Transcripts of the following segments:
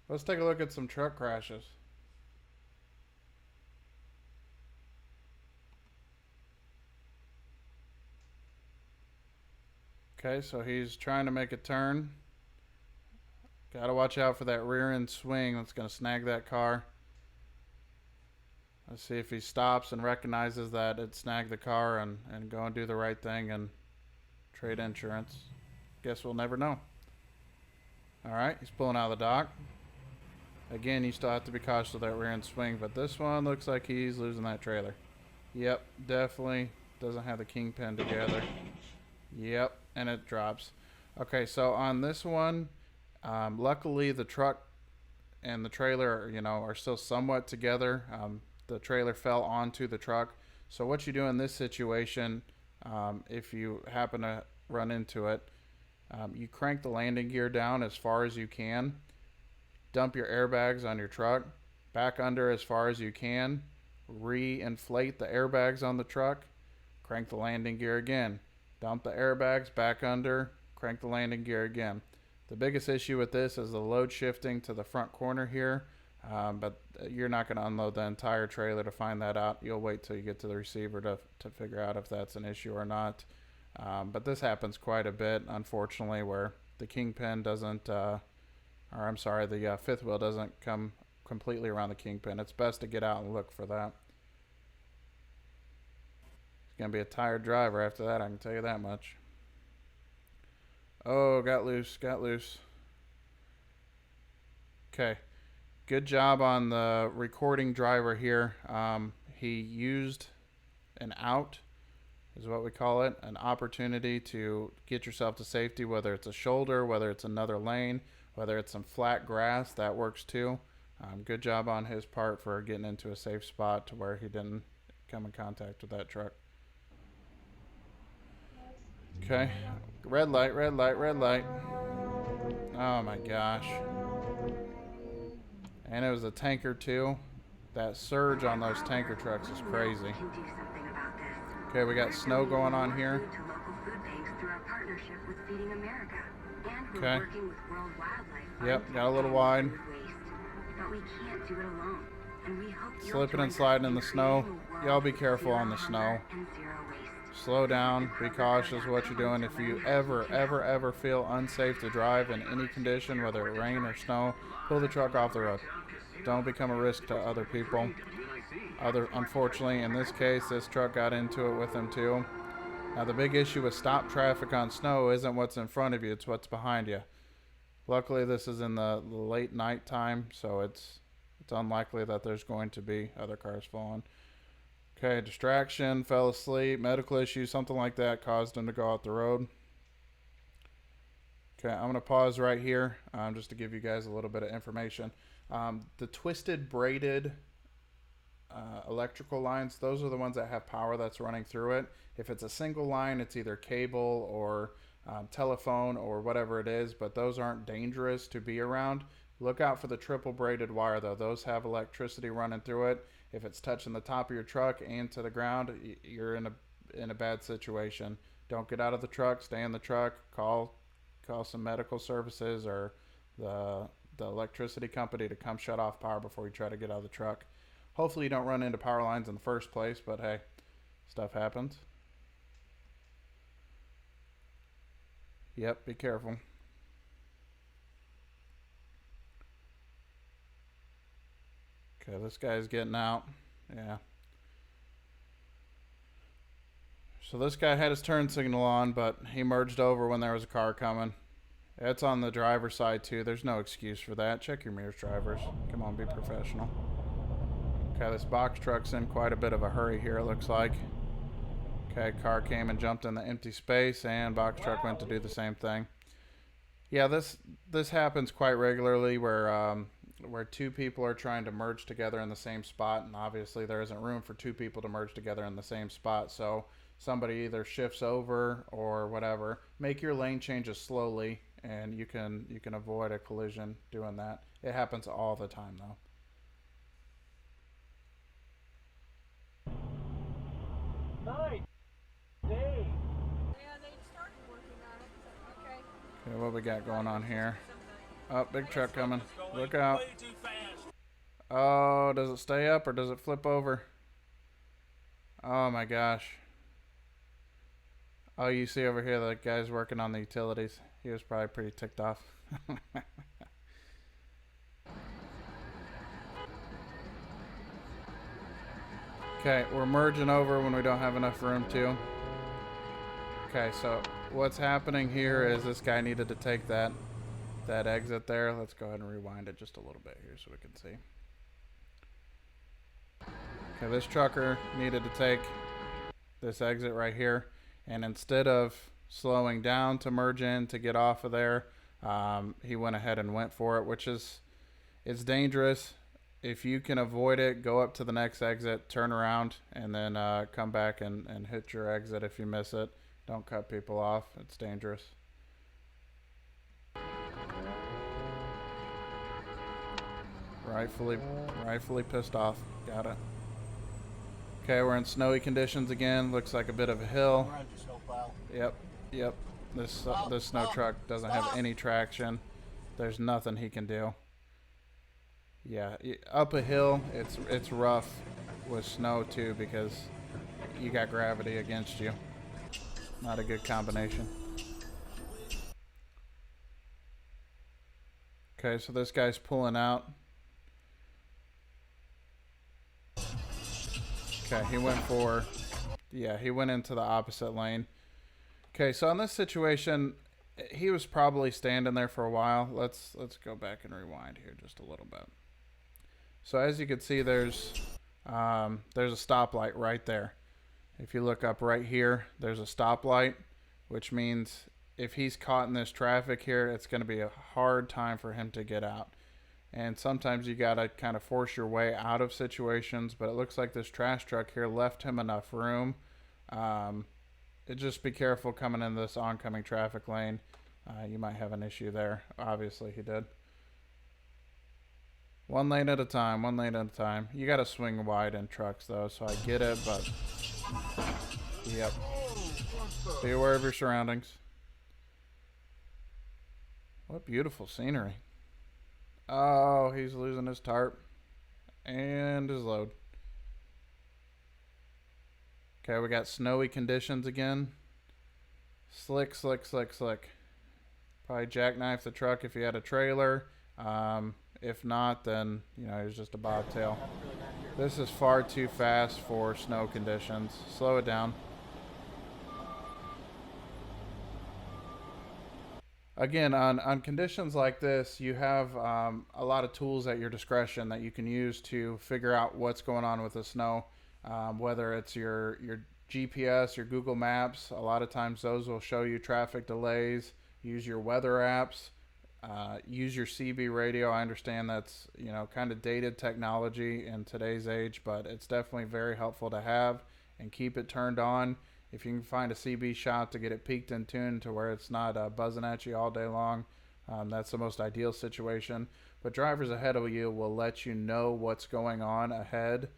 Let's take a look at some truck crashes. Okay, so he's trying to make a turn. Gotta watch out for that rear end swing that's gonna snag that car. Let's see if he stops and recognizes that it snagged the car and go and do the right thing and trade insurance. Guess we'll never know. Alright, he's pulling out of the dock. Again, you still have to be cautious of that rear end swing, but this one looks like he's losing that trailer. Yep, definitely doesn't have the kingpin together. Yep, and it drops. Okay, so on this one, luckily the truck and the trailer, are still somewhat together. The trailer fell onto the truck. So what you do in this situation, if you happen to run into it, you crank the landing gear down as far as you can, dump your airbags on your truck, back under as far as you can, re-inflate the airbags on the truck, crank the landing gear again, dump the airbags back under, crank the landing gear again. The biggest issue with this is the load shifting to the front corner here, but you're not going to unload the entire trailer to find that out. You'll wait till you get to the receiver to figure out if that's an issue or not. But this happens quite a bit, unfortunately, where the kingpin doesn't, the fifth wheel doesn't come completely around the kingpin. It's best to get out and look for that. It's going to be a tired driver after that, I can tell you that much. Oh, got loose. Okay. Good job on the recording driver here. He used an out, is what we call it, an opportunity to get yourself to safety, whether it's a shoulder, whether it's another lane, whether it's some flat grass, that works too. Good job on his part for getting into a safe spot to where he didn't come in contact with that truck. Okay, red light. Oh my gosh. And it was a tanker too. That surge on those tanker trucks is crazy. Okay, we got snow going on here. Okay. Yep, got a little wide. Slipping and sliding in the snow. Y'all be careful on the snow. Slow down, be cautious what you're doing. If you ever feel unsafe to drive in any condition, whether it rain or snow, pull the truck off the road. Don't become a risk to other people. Unfortunately, in this case, this truck got into it with him too. Now the big issue with stop traffic on snow isn't what's in front of you, it's what's behind you. Luckily this is in the late night time, so it's unlikely that there's going to be other cars falling. Okay, distraction, fell asleep, medical issue, something like that caused him to go out the road. Okay, I'm going to pause right here just to give you guys a little bit of information. The twisted braided electrical lines, those are the ones that have power that's running through it. If it's a single line, it's either cable or telephone or whatever it is, but those aren't dangerous to be around. Look out for the triple braided wire though. Those have electricity running through it. If it's touching the top of your truck and to the ground, you're in a bad situation. Don't get out of the truck, stay in the truck, call some medical services or the electricity company to come shut off power before you try to get out of the truck. Hopefully you don't run into power lines in the first place, but hey, stuff happens. Yep, be careful. Okay, this guy's getting out. Yeah. So this guy had his turn signal on, but he merged over when there was a car coming. It's on the driver's side too. There's no excuse for that. Check your mirrors, drivers. Come on, be professional. Okay, this box truck's in quite a bit of a hurry here, it looks like. Okay, car came and jumped in the empty space, and box truck went to do the same thing. Yeah, this happens quite regularly where two people are trying to merge together in the same spot, and obviously there isn't room for two people to merge together in the same spot, so somebody either shifts over or whatever. Make your lane changes slowly, and you can avoid a collision doing that. It happens all the time though. Nice. Dave. Yeah, they started working on it. Okay. Okay, what we got going on here? Oh, big truck coming. Look out. Oh, does it stay up or does it flip over? Oh my gosh. Oh, you see over here the guy's working on the utilities. He was probably pretty ticked off. Okay, we're merging over when we don't have enough room to. Okay, so what's happening here is this guy needed to take that exit there. Let's go ahead and rewind it just a little bit here so we can see. Okay, this trucker needed to take this exit right here, and instead of slowing down to merge in to get off of there, he went ahead and went for it, which is it's dangerous. If you can avoid it, go up to the next exit, turn around, and then come back and hit your exit if you miss it. Don't cut people off. It's dangerous. Rightfully pissed off. Got it. Okay, we're in snowy conditions again. Looks like a bit of a hill. Yep. This snow truck doesn't have any traction. There's nothing he can do. Yeah, up a hill, it's rough with snow too because you got gravity against you. Not a good combination. Okay, so this guy's pulling out. Okay, he went into the opposite lane. Okay, so in this situation, he was probably standing there for a while. Let's go back and rewind here just a little bit. So as you can see, there's a stoplight right there. If you look up right here, there's a stoplight, which means if he's caught in this traffic here, it's going to be a hard time for him to get out. And sometimes you got to kind of force your way out of situations, but it looks like this trash truck here left him enough room. Just be careful coming in this oncoming traffic lane. You might have an issue there. Obviously, he did. One lane at a time. You got to swing wide in trucks, though, so I get it, but yep. Be aware of your surroundings. What beautiful scenery. Oh, he's losing his tarp and his load. Okay, we got snowy conditions again. Slick. Probably jackknife the truck if you had a trailer. If not, then, he's just a bobtail. This is far too fast for snow conditions. Slow it down. Again, on conditions like this, you have a lot of tools at your discretion that you can use to figure out what's going on with the snow. Whether it's your GPS, your Google Maps, a lot of times those will show you traffic delays. Use your weather apps. Use your CB radio. I understand that's kind of dated technology in today's age, but it's definitely very helpful to have and keep it turned on. If you can find a CB shot to get it peaked and tuned to where it's not buzzing at you all day long, that's the most ideal situation. But drivers ahead of you will let you know what's going on ahead.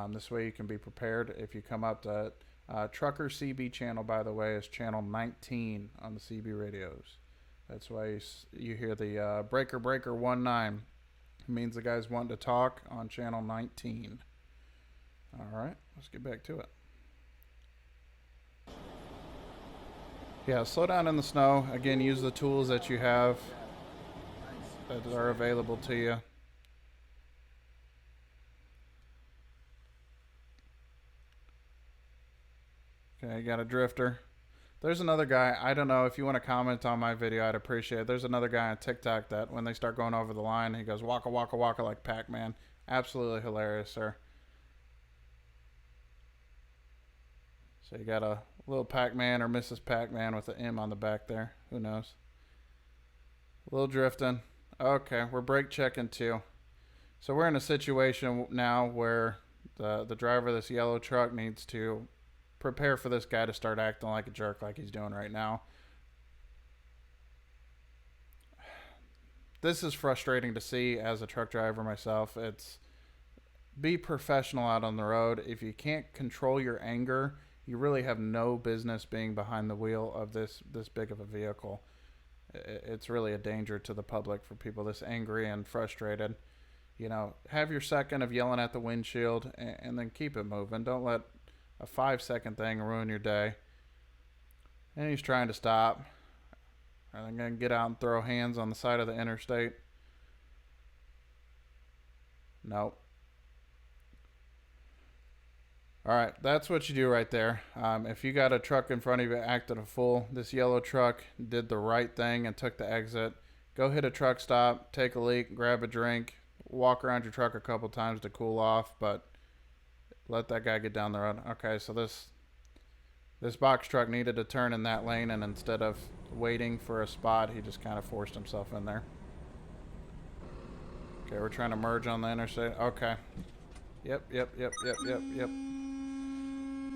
This way you can be prepared. If you come up to Trucker CB channel, by the way, is channel 19 on the CB radios. That's why you hear the breaker 19. It means the guy's wanting to talk on channel 19. All right, let's get back to it. Yeah, slow down in the snow. Again, use the tools that you have that are available to you. Okay, you got a drifter. There's another guy, I don't know if you want to comment on my video, I'd appreciate it. There's another guy on TikTok that when they start going over the line, he goes waka waka waka like Pac-Man. Absolutely hilarious, sir. So you got a little Pac-Man or Mrs. Pac-Man with an M on the back there. Who knows? A little drifting. Okay, we're brake checking too. So we're in a situation now where the driver of this yellow truck needs to prepare for this guy to start acting like a jerk like he's doing right now. This is frustrating to see as a truck driver myself. It's be professional out on the road. If you can't control your anger, you really have no business being behind the wheel of this big of a vehicle. It's really a danger to the public for people this angry and frustrated. You know, have your second of yelling at the windshield and then keep it moving. Don't let a 5 second thing ruin your day. And he's trying to stop. Are they going to get out and throw hands on the side of the interstate? Nope. All right, that's what you do right there. If you got a truck in front of you acting a fool, this yellow truck did the right thing and took the exit. Go hit a truck stop, take a leak, grab a drink, walk around your truck a couple times to cool off, but let that guy get down the road. Okay, so this box truck needed to turn in that lane, and instead of waiting for a spot, he just kind of forced himself in there. Okay, we're trying to merge on the interstate. Okay. Yep.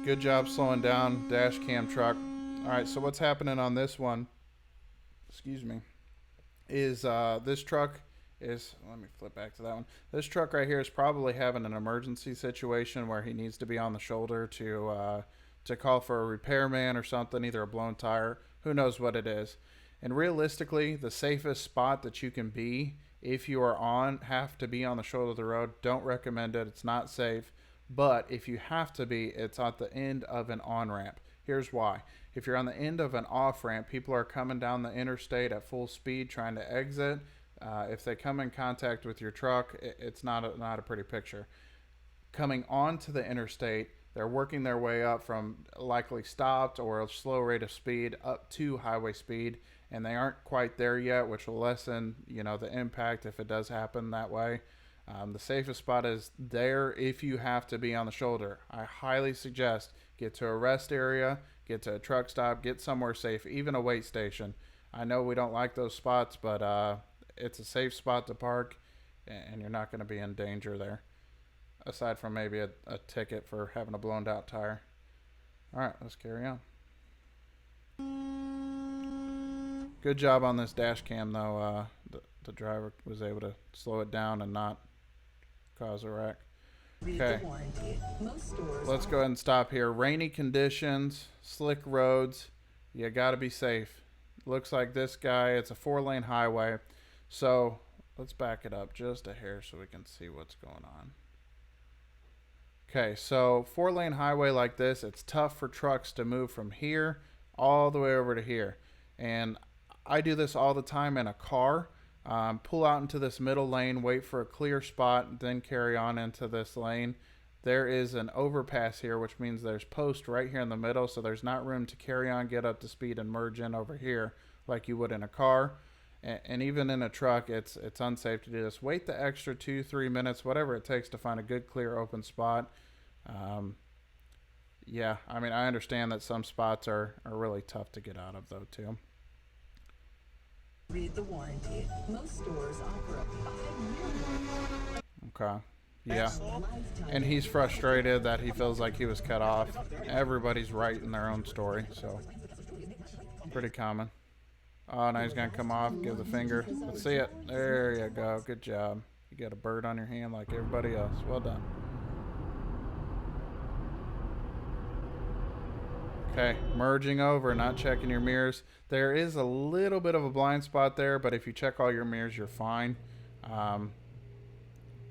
Good job slowing down, dash cam truck. All right, so what's happening on this one, excuse me, is this truck is, let me flip back to that one. This truck right here is probably having an emergency situation where he needs to be on the shoulder to call for a repairman or something, either a blown tire, who knows what it is. And realistically, the safest spot that you can be if you have to be on the shoulder of the road, don't recommend it. It's not safe. But if you have to be, it's at the end of an on-ramp. Here's why. If you're on the end of an off-ramp, people are coming down the interstate at full speed trying to exit. If they come in contact with your truck, it's not a pretty picture. Coming onto the interstate, they're working their way up from likely stopped or a slow rate of speed up to highway speed, and they aren't quite there yet, which will lessen, the impact if it does happen that way. The safest spot is there if you have to be on the shoulder. I highly suggest get to a rest area, get to a truck stop, get somewhere safe, even a wait station. I know we don't like those spots, but it's a safe spot to park, and you're not going to be in danger there, aside from maybe a ticket for having a blown out tire. All right, let's carry on. Good job on this dash cam, though. The driver was able to slow it down and not cause a wreck. Okay, let's go ahead and stop here. Rainy conditions, slick roads. You got to be safe. Looks like this guy, it's a 4-lane highway. So let's back it up just a hair so we can see what's going on. Okay, so 4-lane highway like this, it's tough for trucks to move from here all the way over to here. And I do this all the time in a car. Pull out into this middle lane, wait for a clear spot, then carry on into this lane. There is an overpass here, which means there's post right here in the middle, so there's not room to carry on, get up to speed, and merge in over here like you would in a car. And even in a truck, it's unsafe to do this. Wait the extra 2-3 minutes, whatever it takes to find a good, clear, open spot. Yeah, I mean, I understand that some spots are really tough to get out of, though, too. Read the warranty. Most stores offer a 5-year warranty. Okay. Yeah. And he's frustrated that he feels like he was cut off. Everybody's right in their own story, so pretty common. Oh, now he's going to come off, give the finger. Let's see it. There you go. Good job. You got a bird on your hand like everybody else. Well done. Okay, merging over, not checking your mirrors. There is a little bit of a blind spot there, but if you check all your mirrors, you're fine.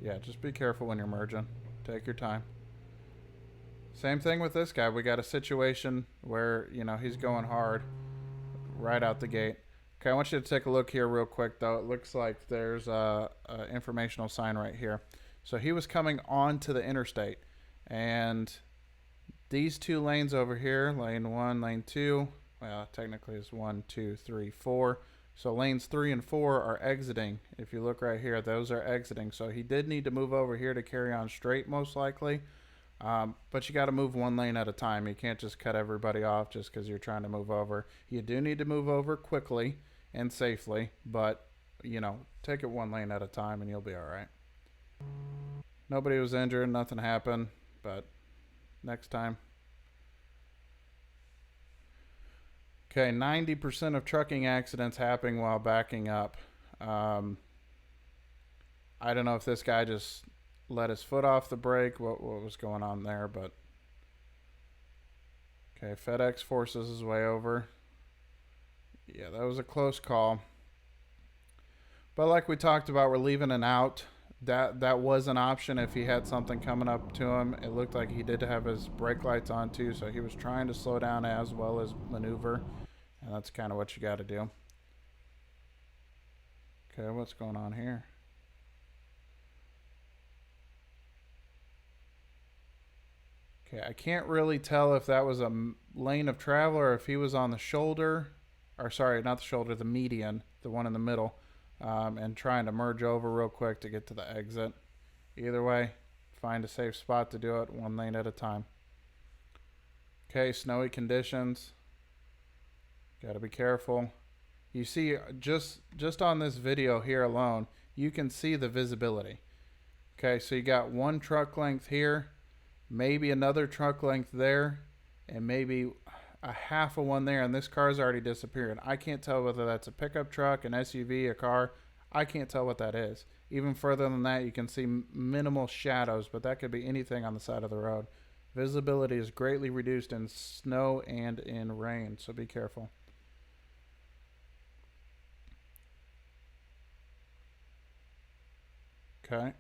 Yeah, just be careful when you're merging. Take your time. Same thing with this guy. We got a situation where, he's going hard right out the gate. Okay, I want you to take a look here real quick, though. It looks like there's a informational sign right here. So he was coming onto the interstate, and these 2 lanes over here, lane 1, lane 2, well, technically it's 1, 2, 3, 4. So lanes 3 and 4 are exiting. If you look right here, those are exiting. So he did need to move over here to carry on straight, most likely. But you got to move 1 lane at a time. You can't just cut everybody off just because you're trying to move over. You do need to move over quickly and safely, but, take it 1 lane at a time and you'll be all right. Nobody was injured. Nothing happened, but next time. Okay, 90% of trucking accidents happening while backing up. I don't know if this guy just let his foot off the brake, what was going on there, but okay, FedEx forces his way over. Yeah, that was a close call. But like we talked about, we're leaving an out. That was an option if he had something coming up to him. It looked like he did have his brake lights on too, so he was trying to slow down as well as maneuver, and that's kind of what you got to do. Okay, what's going on here? Okay, I can't really tell if that was a lane of travel or if he was on the shoulder, or sorry, not the shoulder, the median, the one in the middle, and trying to merge over real quick to get to the exit. Either way, find a safe spot to do it, one lane at a time. Okay, snowy conditions. Got to be careful. You see, just on this video here alone, you can see the visibility. Okay, so you got one truck length here, maybe another truck length there, and maybe a half of one there, and this car's already disappeared. I can't tell whether that's a pickup truck, an SUV, a car. I can't tell what that is. Even further than that, you can see minimal shadows, but that could be anything on the side of the road. Visibility is greatly reduced in snow and in rain, so be careful. Okay.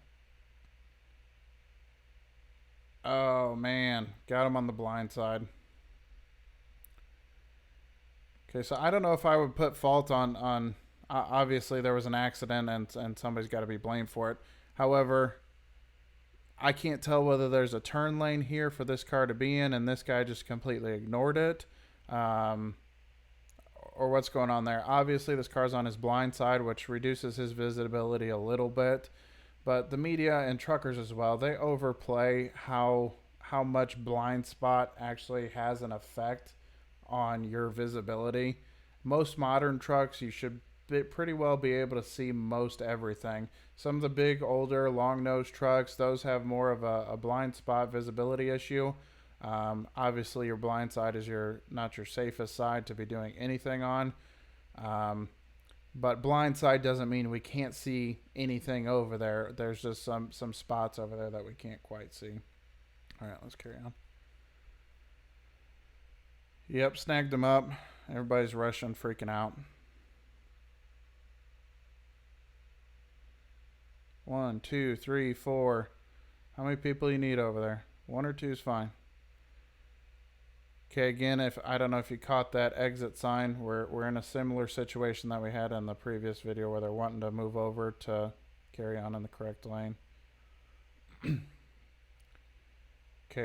Oh man, got him on the blind side. Okay, so I don't know if I would put fault on obviously there was an accident and somebody's got to be blamed for it. However, I can't tell whether there's a turn lane here for this car to be in and this guy just completely ignored it, or what's going on there. Obviously, this car's on his blind side, which reduces his visibility a little bit. But the media and truckers as well, they overplay how much blind spot actually has an effect on your visibility. Most modern trucks, you should pretty well be able to see most everything. Some of the big, older, long-nosed trucks, those have more of a blind spot visibility issue. Obviously, your blind side is not your safest side to be doing anything on. But blind side doesn't mean we can't see anything over there. There's just some spots over there that we can't quite see. All right, let's carry on. Yep, snagged him up. Everybody's rushing, freaking out. 1, 2, 3, 4. How many people you need over there? 1 or 2 is fine. Okay, again, if I don't know if you caught that exit sign, we're in a similar situation that we had in the previous video where they're wanting to move over to carry on in the correct lane. Okay,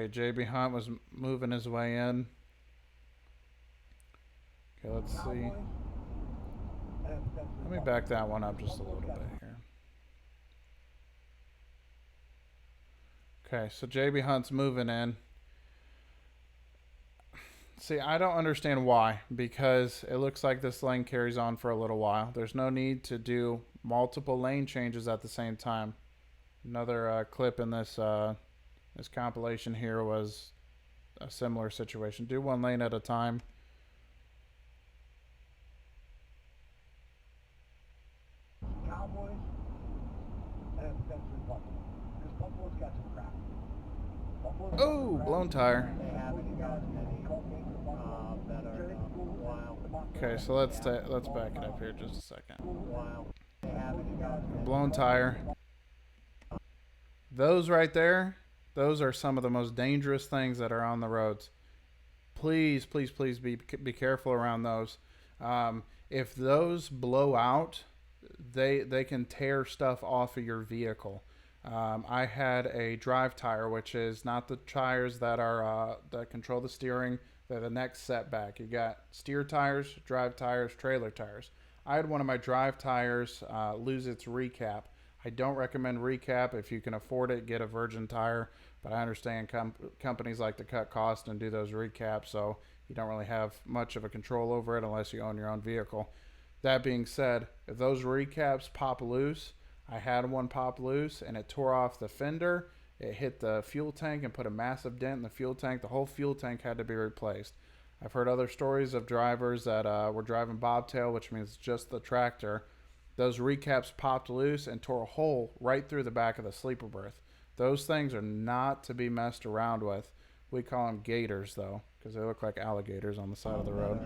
JB Hunt was moving his way in. Okay, let's see. Let me back that one up just a little bit here. Okay, so JB Hunt's moving in. See, I don't understand why, because it looks like this lane carries on for a little while. There's no need to do multiple lane changes at the same time. Another clip in this this compilation here was a similar situation. Do one lane at a time. Cowboys, and potentially Buffalo. Because Buffalo's got some crap. Oh, blown tire. They haven't got many better while. Okay, so let's back it up here just a second. While they haven't got Blown tire. Those right there, those are some of the most dangerous things that are on the roads. Please, please, please be careful around those. If those blow out, they can tear stuff off of your vehicle. I had a drive tire, which is not the tires that are that control the steering. They're the next setback. You got steer tires, drive tires, trailer tires. I had one of my drive tires lose its recap. I don't recommend recap. If you can afford it, get a virgin tire. But I understand companies like to cut costs and do those recaps, so you don't really have much of a control over it unless you own your own vehicle. That being said, if those recaps pop loose, I had one pop loose and it tore off the fender. It hit the fuel tank and put a massive dent in the fuel tank. The whole fuel tank had to be replaced. I've heard other stories of drivers that were driving bobtail, which means just the tractor. Those recaps popped loose and tore a hole right through the back of the sleeper berth. Those things are not to be messed around with. We call them gators, though, because they look like alligators on the side of the road.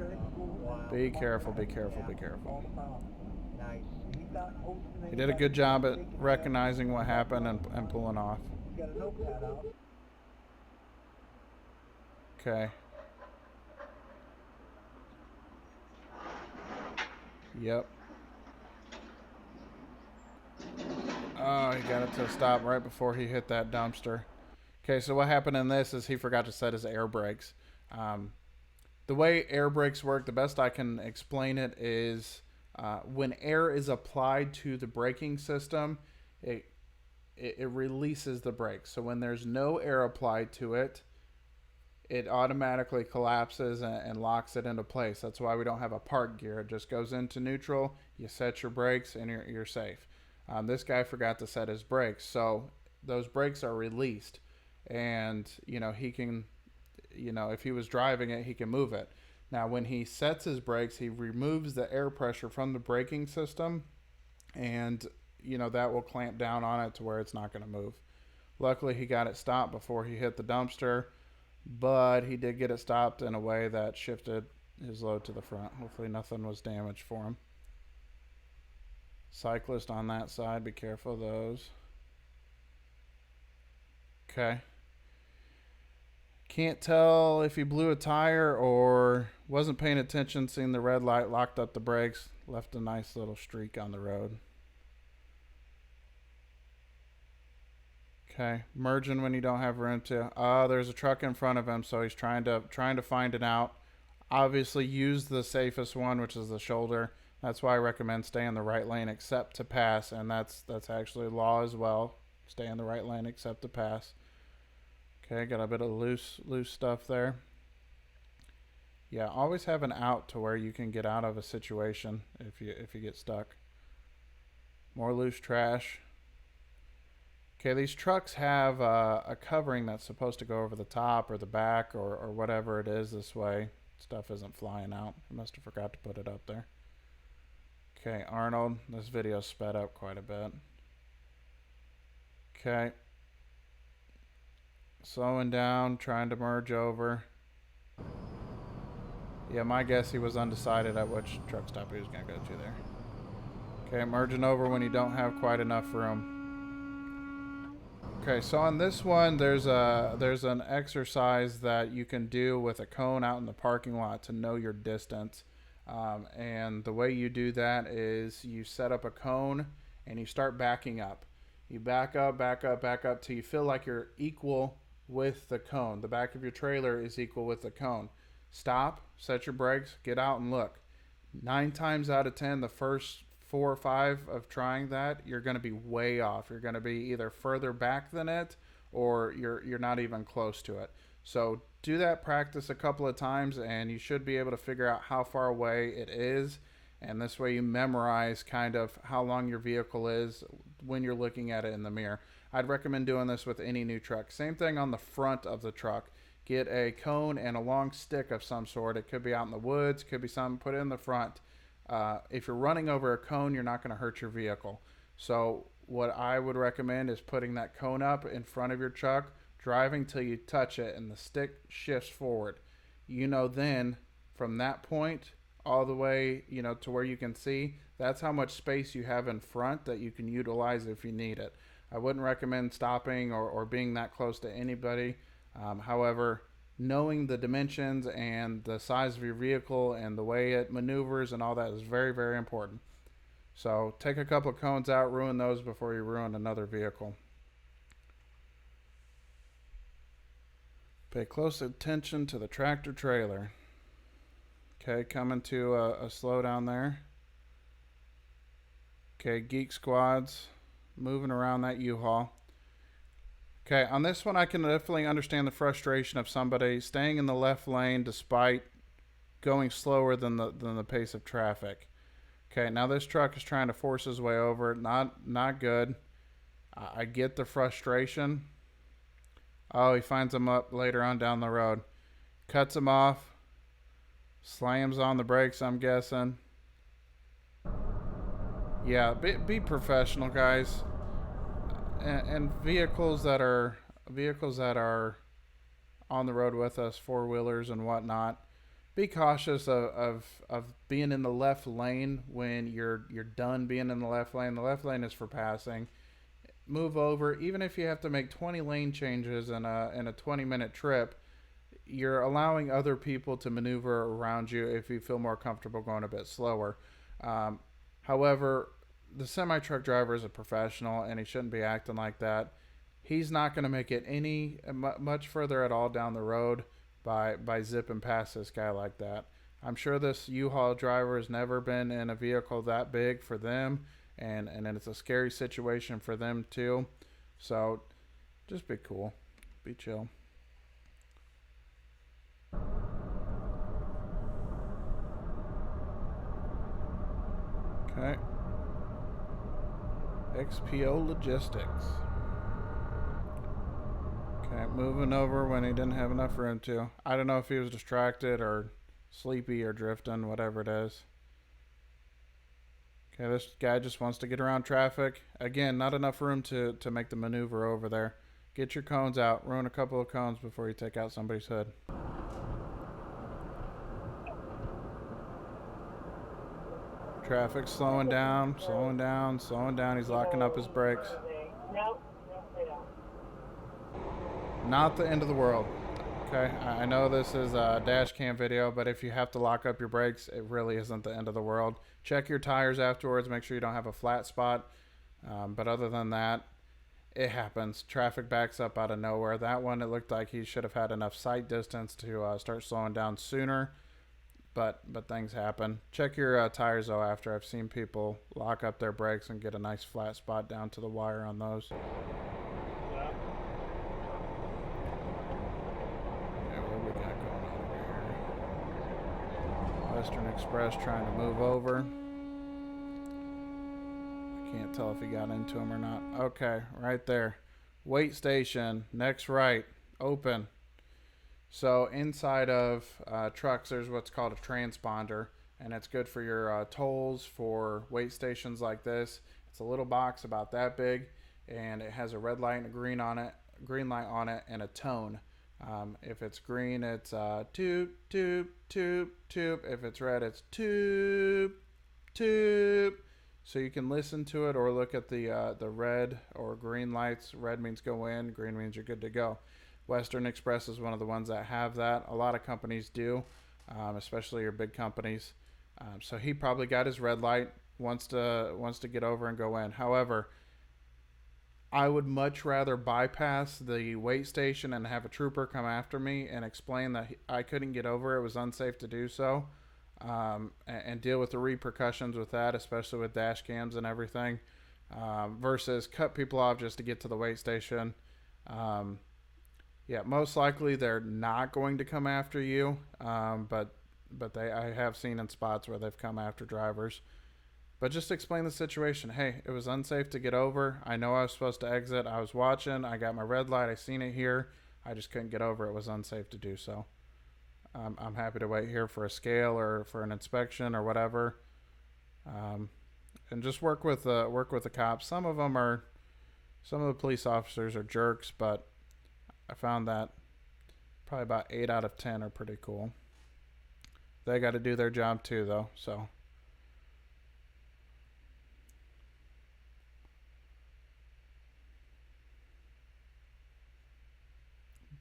Be careful, be careful, be careful. All the power. Nice. He's not hosting He did a good anybody, job at taking recognizing what steps. happened and pulling off. He's got a notepad out. Okay. Yep. Oh, he got it to a stop right before he hit that dumpster. Okay, so what happened in this is he forgot to set his air brakes. The way air brakes work, the best I can explain it is when air is applied to the braking system, it releases the brakes. So when there's no air applied to it, it automatically collapses and locks it into place. That's why we don't have a park gear. It just goes into neutral, you set your brakes, and you're safe. This guy forgot to set his brakes, so those brakes are released, and he can, if he was driving it, he can move it. Now, when he sets his brakes, he removes the air pressure from the braking system, and that will clamp down on it to where it's not going to move. Luckily, he got it stopped before he hit the dumpster, but he did get it stopped in a way that shifted his load to the front. Hopefully nothing was damaged for him. Cyclist on that side, be careful of those. Okay. Can't tell if he blew a tire or wasn't paying attention, seeing the red light, locked up the brakes, left a nice little streak on the road. Okay, merging when you don't have room to. Oh, there's a truck in front of him, so he's trying to find it out. Obviously, use the safest one, which is the shoulder. That's why I recommend stay in the right lane except to pass, and that's actually law as well. Stay in the right lane except to pass. Okay, got a bit of loose stuff there. Yeah, always have an out to where you can get out of a situation if you get stuck. More loose trash. Okay, these trucks have a covering that's supposed to go over the top or the back or whatever it is this way. Stuff isn't flying out. I must have forgot to put it up there. Okay, Arnold, this video sped up quite a bit. Okay. Slowing down, trying to merge over. Yeah, my guess he was undecided at which truck stop he was going to go to there. Okay, merging over when you don't have quite enough room. Okay, so on this one, there's an exercise that you can do with a cone out in the parking lot to know your distance. And the way you do that is you set up a cone and you start backing up. You back up, back up, back up till you feel like you're equal with the cone. The back of your trailer is equal with the cone. Stop, set your brakes, get out and look. 9 times out of 10, the first 4 or 5 of trying that, you're going to be way off. You're going to be either further back than it or you're not even close to it. So do that practice a couple of times and you should be able to figure out how far away it is, and this way you memorize kind of how long your vehicle is when you're looking at it in the mirror. I'd recommend doing this with any new truck. Same thing on the front of the truck. Get a cone and a long stick of some sort. It could be out in the woods, could be something, put it in the front. If you're running over a cone, you're not going to hurt your vehicle. So what I would recommend is putting that cone up in front of your truck, driving till you touch it and the stick shifts forward. Then from that point all the way, to where you can see, that's how much space you have in front that you can utilize if you need it. I wouldn't recommend stopping or being that close to anybody. However, knowing the dimensions and the size of your vehicle and the way it maneuvers and all that is very, very important. So take a couple of cones out, ruin those before you ruin another vehicle. Pay close attention to the tractor trailer. Okay, coming to a slowdown there. Okay, Geek Squads moving around that U-Haul. Okay, on this one I can definitely understand the frustration of somebody staying in the left lane despite going slower than the pace of traffic. Okay, now this truck is trying to force his way over. Not good. I get the frustration. Oh, he finds him up later on down the road. Cuts him off. Slams on the brakes, I'm guessing. Yeah, be professional, guys. And vehicles that are on the road with us, 4-wheelers and whatnot, be cautious of being in the left lane when you're done being in the left lane. The left lane is for passing. Move over, even if you have to make 20 lane changes in a 20-minute trip. You're allowing other people to maneuver around you if you feel more comfortable going a bit slower. Um, However, the semi truck driver is a professional and he shouldn't be acting like that. He's not going to make it any much further at all down the road by zipping past this guy like that. I'm sure this U-Haul driver has never been in a vehicle that big for them, and it's a scary situation for them too. So just be cool, be chill. Okay. XPO Logistics. Okay, moving over when he didn't have enough room to. I don't know if he was distracted or sleepy or drifting, whatever it is. Okay, this guy just wants to get around traffic. Again, not enough room to make the maneuver over there. Get your cones out. Ruin a couple of cones before you take out somebody's hood. Traffic slowing down, slowing down, slowing down. He's locking up his brakes. No, they don't. Not the end of the world. Okay, I know this is a dash cam video, but if you have to lock up your brakes, it really isn't the end of the world. Check your tires afterwards. Make sure you don't have a flat spot. But other than that, it happens. Traffic backs up out of nowhere. That one, it looked like he should have had enough sight distance to start slowing down sooner. But things happen. Check your tires though after. I've seen people lock up their brakes and get a nice flat spot down to the wire on those. Yeah. Yeah, what we got going on over here? Western Express trying to move over. I can't tell if he got into him or not. Okay, right there. Wait station. Next right. Open. So inside of trucks, there's what's called a transponder, and it's good for your tolls for wait stations like this. It's a little box about that big, and it has a red light and a green light on it, and a tone. If it's green, it's toop, toop, toop, toop. If it's red, it's toop, toop. So you can listen to it or look at the red or green lights. Red means go in, green means you're good to go. Western Express is one of the ones that have that. A lot of companies do, especially your big companies. So he probably got his red light, wants to get over and go in. However, I would much rather bypass the wait station and have a trooper come after me and explain that I couldn't get over, it was unsafe to do so, and deal with the repercussions with that, especially with dash cams and everything, versus cut people off just to get to the wait station. Yeah, most likely they're not going to come after you, but I have seen in spots where they've come after drivers. But just explain the situation. Hey, it was unsafe to get over. I know I was supposed to exit. I was watching. I got my red light. I seen it here. I just couldn't get over. It was unsafe to do so. I'm happy to wait here for a scale or for an inspection or whatever, and just work with the cops. Some of the police officers are jerks, but I found that probably about 8 out of 10 are pretty cool. They got to do their job too, though. So,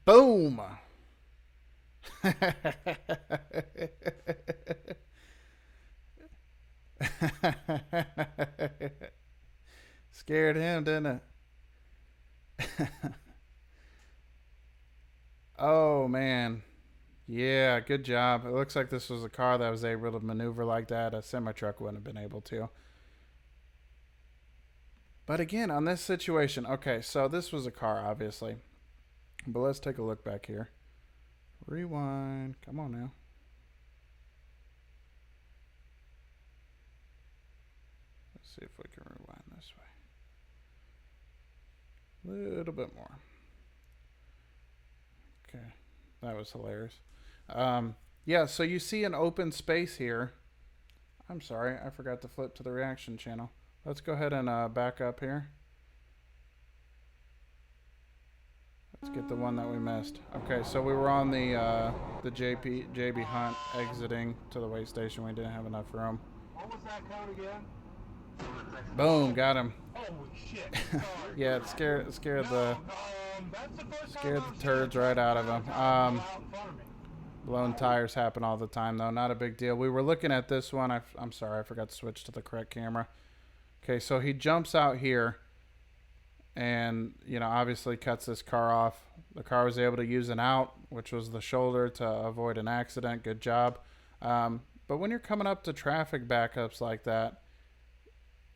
boom. Scared him, didn't it? Oh man. Yeah, good job. It looks like this was a car that was able to maneuver like that. A semi truck wouldn't have been able to. But again, on this situation, okay, so this was a car, obviously. But let's take a look back here. Rewind. Come on now. Let's see if we can rewind this way. A little bit more. Okay, that was hilarious. Yeah, so you see an open space here. I'm sorry, I forgot to flip to the reaction channel. Let's go ahead and back up here. Let's get the one that we missed. Okay, so we were on the JB Hunt exiting to the weigh station. We didn't have enough room. What was that code again? Boom, got him. Holy shit. Sorry. Yeah, it scared the That's the first scared time the turds right out of him. out in front of me. Blown tires happen all the time, though. Not a big deal. We were looking at this one. I'm sorry, I forgot to switch to the correct camera. Okay, so he jumps out here and, you know, obviously cuts this car off. The car was able to use an out, which was the shoulder, to avoid an accident. Good job. But when you're coming up to traffic backups like that,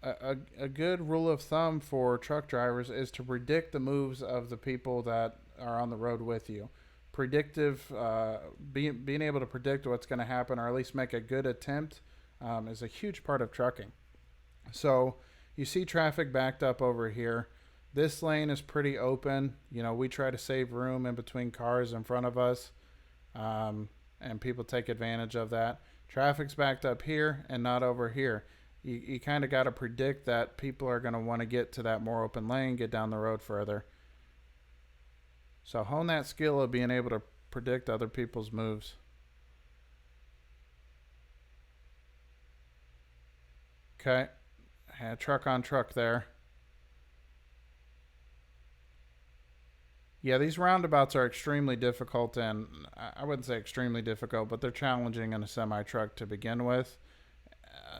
a good rule of thumb for truck drivers is to predict the moves of the people that are on the road with you. Predictive, being able to predict what's going to happen, or at least make a good attempt, is a huge part of trucking. So you see traffic backed up over here. This lane is pretty open. You know, we try to save room in between cars in front of us, and people take advantage of that. Traffic's backed up here and not over here. You kind of got to predict that people are going to want to get to that more open lane, get down the road further. So hone that skill of being able to predict other people's moves. Okay. Truck on truck there. Yeah, these roundabouts are extremely difficult, and I wouldn't say extremely difficult, but they're challenging in a semi-truck to begin with.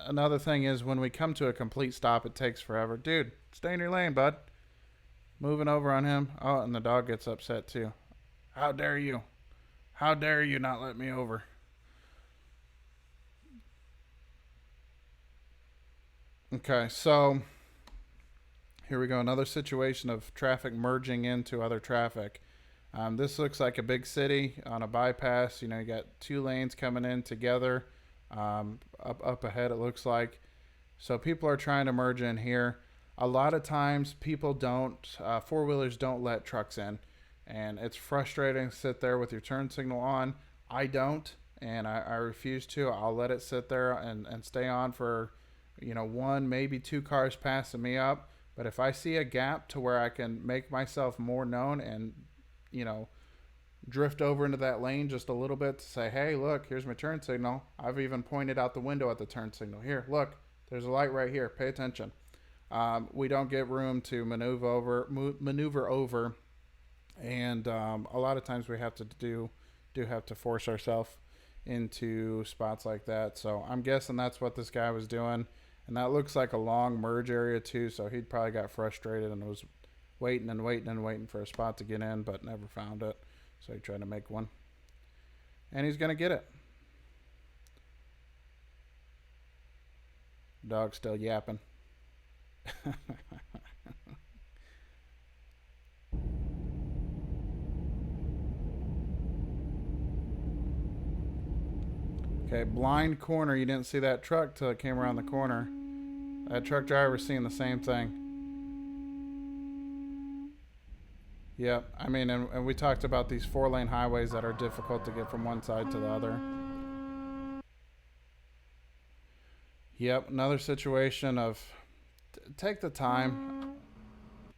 Another thing is when we come to a complete stop, it takes forever. Dude, stay in your lane, bud. Moving over on him. Oh, and the dog gets upset too. How dare you? How dare you not let me over? Okay, so here we go. Another situation of traffic merging into other traffic. This looks like a big city on a bypass. You know, you got two lanes coming in together. Up ahead, it looks like. So people are trying to merge in here. A lot of times people don't, four-wheelers don't let trucks in. And it's frustrating to sit there with your turn signal on. I don't, and I refuse to. I'll let it sit there and stay on for, you know, one, maybe two cars passing me up. But if I see a gap to where I can make myself more known and, you know, drift over into that lane just a little bit to say, hey, look, here's my turn signal. I've even pointed out the window at the turn signal. Here, look, there's a light right here. Pay attention. We don't get room to maneuver over. And a lot of times we have to have to force ourselves into spots like that. So I'm guessing that's what this guy was doing. And that looks like a long merge area too. So he'd probably got frustrated and was waiting for a spot to get in, but never found it. So he tried to make one. And he's going to get it. Dog's still yapping. Okay, blind corner. You didn't see that truck till it came around the corner. That truck driver's seeing the same thing. Yep, I mean, and we talked about these 4-lane highways that are difficult to get from one side to the other. Yep, another situation of take the time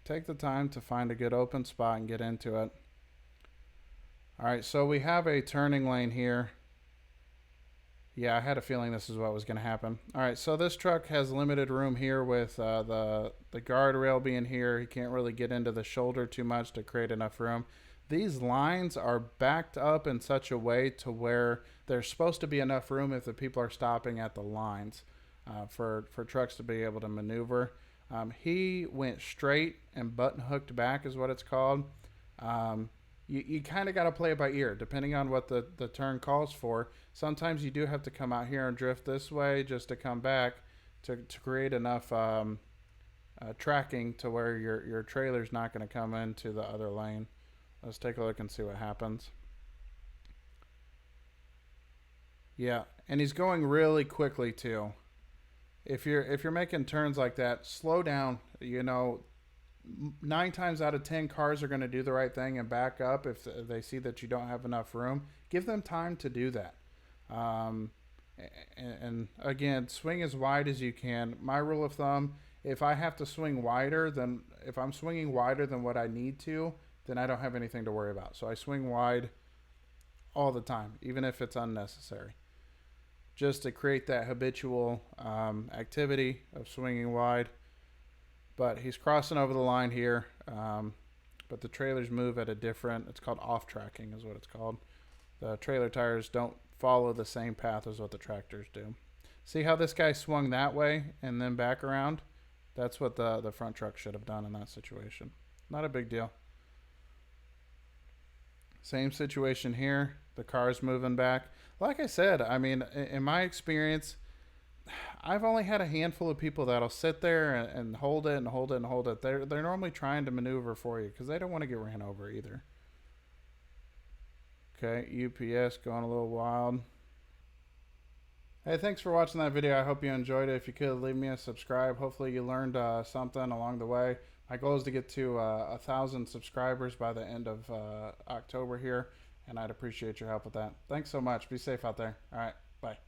to find a good open spot and get into it. All right, so we have a turning lane here. Yeah, I had a feeling this is what was going to happen. All right, so this truck has limited room here with the guardrail being here. He can't really get into the shoulder too much to create enough room. These lines are backed up in such a way to where there's supposed to be enough room if the people are stopping at the lines for trucks to be able to maneuver. He went straight and button hooked back is what it's called. You kind of got to play it by ear, depending on what the turn calls for. Sometimes you do have to come out here and drift this way just to come back to create enough tracking to where your trailer's not going to come into the other lane. Let's take a look and see what happens. Yeah, and he's going really quickly too. If you're making turns like that, slow down. You know, 9 times out of 10 cars are going to do the right thing and back up if they see that you don't have enough room. Give them time to do that. And again, swing as wide as you can. My rule of thumb, if I have to swing wider than, if I'm swinging wider than what I need to then I don't have anything to worry about. So I swing wide all the time, even if it's unnecessary, just to create that habitual activity of swinging wide. But he's crossing over the line here. But the trailers move at a different, it's called off tracking is what it's called. The trailer tires don't follow the same path as what the tractors do. See how this guy swung that way and then back around? That's what the front truck should have done in that situation. Not a big deal. Same situation here. The car's moving back. Like I said, I mean, in my experience, I've only had a handful of people that'll sit there and hold it and hold it and hold it. They're normally trying to maneuver for you because they don't want to get ran over either. Okay, UPS going a little wild. Hey, thanks for watching that video. I hope you enjoyed it. If you could, leave me a subscribe. Hopefully you learned something along the way. My goal is to get to 1,000 subscribers by the end of October here, and I'd appreciate your help with that. Thanks so much. Be safe out there. All right, bye.